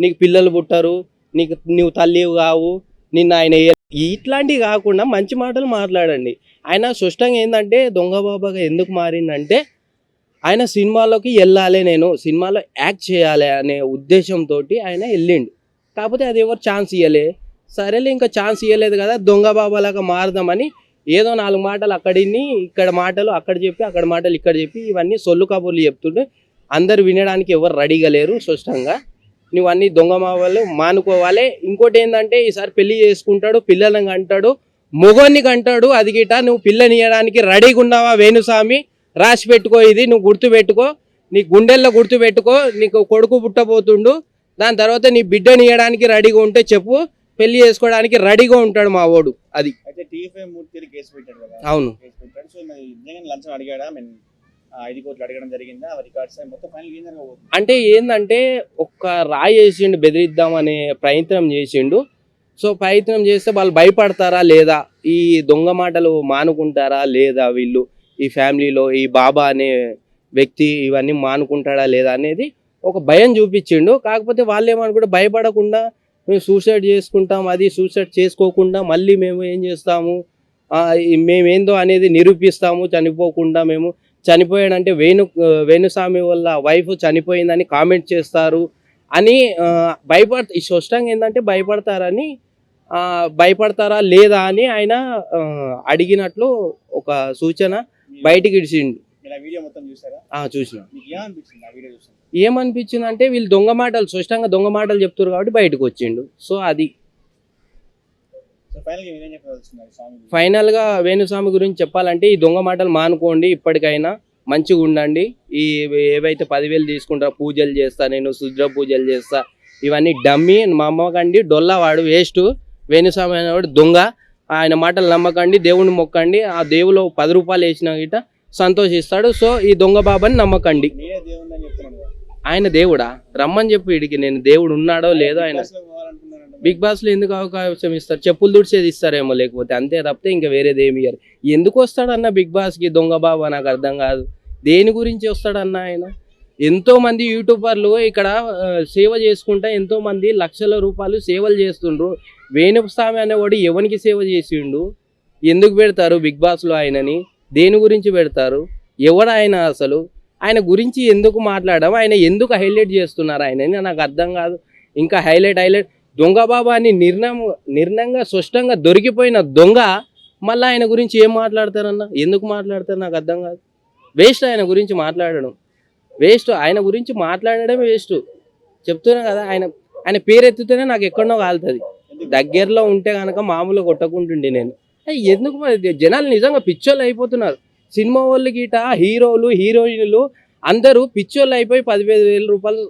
నీకు పిల్లలు పుట్టరు, నువ్వు తల్లి కావు, నిన్ను ఆయన ఇట్లాంటివి కాకుండా మంచి మాటలు మాట్లాడండి. ఆయన స్పష్టంగా ఏంటంటే దొంగ బాబాగా ఎందుకు మారిందంటే ఆయన సినిమాలోకి వెళ్ళాలి, నేను సినిమాలో యాక్ట్ చేయాలి అనే ఉద్దేశంతో ఆయన వెళ్ళిండు. కాకపోతే అది ఎవరు ఛాన్స్ ఇవ్వలే. సరేలే ఇంకా ఛాన్స్ ఇవ్వలేదు కదా దొంగ బాబాలాగా మారదామని ఏదో 4 మాటలు అక్కడిని ఇక్కడ మాటలు అక్కడ చెప్పి అక్కడ మాటలు ఇక్కడ చెప్పి ఇవన్నీ సొల్లు కబుర్లు చెప్తుంటే అందరు వినడానికి ఎవరు రెడీగా లేరు. స్పష్టంగా నువ్వు అన్ని దొంగ మావలు మానుకోవాలి. ఇంకోటి ఏంటంటే ఈసారి పెళ్లి చేసుకుంటాడు, పిల్లలని కంటాడు, మొగోన్ని కంటాడు. అది గిట నువ్వు పిల్లనియడానికి రెడీగా ఉన్నావా వేణుస్వామి? రాసి పెట్టుకో, ఇది నువ్వు గుర్తు పెట్టుకో, నీ గుండెల్లో గుర్తు పెట్టుకో. నీకు కొడుకు పుట్టబోతుండు, దాని తర్వాత నీ బిడ్డని ఇవ్వడానికి రెడీగా ఉంటే చెప్పు, పెళ్లి చేసుకోవడానికి రెడీగా ఉంటాడు మా వాడు. అది అవును. అంటే ఏంటంటే ఒక్క రాయి వేసిండు, బెదిరిద్దామనే ప్రయత్నం చేసిండు. సో ప్రయత్నం చేస్తే వాళ్ళు భయపడతారా లేదా, ఈ దొంగ మాటలు మానుకుంటారా లేదా, వీళ్ళు ఈ ఫ్యామిలీలో ఈ బాబా అనే వ్యక్తి ఇవన్నీ మానుకుంటాడా లేదా అనేది ఒక భయం చూపించిండు. కాకపోతే వాళ్ళు ఏమనుకుంటే భయపడకుండా మేము సూసైడ్ చేసుకుంటాం, అది సూసైడ్ చేసుకోకుండా మళ్ళీ మేము ఏం చేస్తాము, మేమేందో అనేది నిరూపిస్తాము, చనిపోకుండా మేము చనిపోయాడంటే వేణుస్వామి వాళ్ళ వైఫ్ చనిపోయిందని కామెంట్ చేస్తారు అని ఈ స్పష్టంగా ఏంటంటే భయపడతారా లేదా అని ఆయన అడిగినట్లు ఒక సూచన బయటికి ఇడిచిండు. చూసిన ఏమనిపించింది అంటే వీళ్ళు దొంగ మాటలు స్పష్టంగా దొంగ మాటలు చెప్తారు కాబట్టి బయటకు వచ్చిండు. సో అది ఫైనల్ గా వేణుస్వామి గురించి చెప్పాలంటే ఈ దొంగ మాటలు మానుకోండి, ఇప్పటికైనా మంచిగా ఉండండి. ఈ ఏవైతే 10,000 తీసుకుంటారో పూజలు చేస్తా, నేను శుద్ర పూజలు చేస్తా, ఇవన్నీ డమ్మి నమ్మకండి. డొల్లవాడు వేస్ట్. వేణుస్వామి అనేవాడు దొంగ. ఆయన మాటలు నమ్మకండి, దేవుని మొక్కండి. ఆ దేవులో 10 రూపాయలు వేసినా గిట సంతోషిస్తాడు. సో ఈ దొంగ బాబాని నమ్మకండి. ఆయన దేవుడా? రమ్మని చెప్పి వీడికి నేను దేవుడు ఉన్నాడో లేదో. ఆయన బిగ్ బాస్ లో ఎందుకు అవకాశం ఇస్తారు? చెప్పులు దుడిచేది ఇస్తారేమో, లేకపోతే అంతే తప్పితే ఇంకా వేరేది ఏమి ఇయ్యారు. ఎందుకు వస్తాడన్న బిగ్ బాస్ కి దొంగ బాబా? నాకు అర్థం కాదు. దేని గురించి వస్తాడన్న ఆయన? ఎంతో మంది యూట్యూబర్లు ఇక్కడ సేవ చేసుకుంటా ఎంతో మంది లక్షల రూపాయలు సేవలు చేస్తుండ్రు. వేణుస్వామి అనేవాడు ఎవరికి సేవ చేసిండు? ఎందుకు పెడతారు బిగ్ బాస్ లో ఆయనని? దేని గురించి పెడతారు? ఎవడు ఆయన? అసలు ఆయన గురించి ఎందుకు మాట్లాడడం, ఆయన ఎందుకు హైలైట్ చేస్తున్నారు ఆయనని నాకు అర్థం కాదు. ఇంకా హైలైట్ దొంగ బాబా అని నిర్ణయంగా స్పష్టంగా దొరికిపోయిన దొంగ మళ్ళీ ఆయన గురించి ఏం మాట్లాడతారన్న? ఎందుకు మాట్లాడతారు? నాకు అర్థం కాదు. వేస్ట్ ఆయన గురించి మాట్లాడడం, వేస్ట్. ఆయన గురించి మాట్లాడడం వేస్ట్. చెప్తున్నా కదా, ఆయన పేరు ఎత్తుతేనే నాకు ఎక్కడనో కాలుతుంది. దగ్గరలో ఉంటే కనుక మామూలుగా కొట్టకుంటుండే నేను. ఎందుకు జనాలు నిజంగా పిచ్చోళ్ళు అయిపోతున్నారు. సినిమా వాళ్ళు గిట హీరోలు హీరోయిన్లు అందరూ పిచ్చోళ్ళు అయిపోయి 15,000 రూపాయలు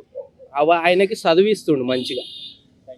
ఆయనకి చదివిస్తుండు మంచిగా.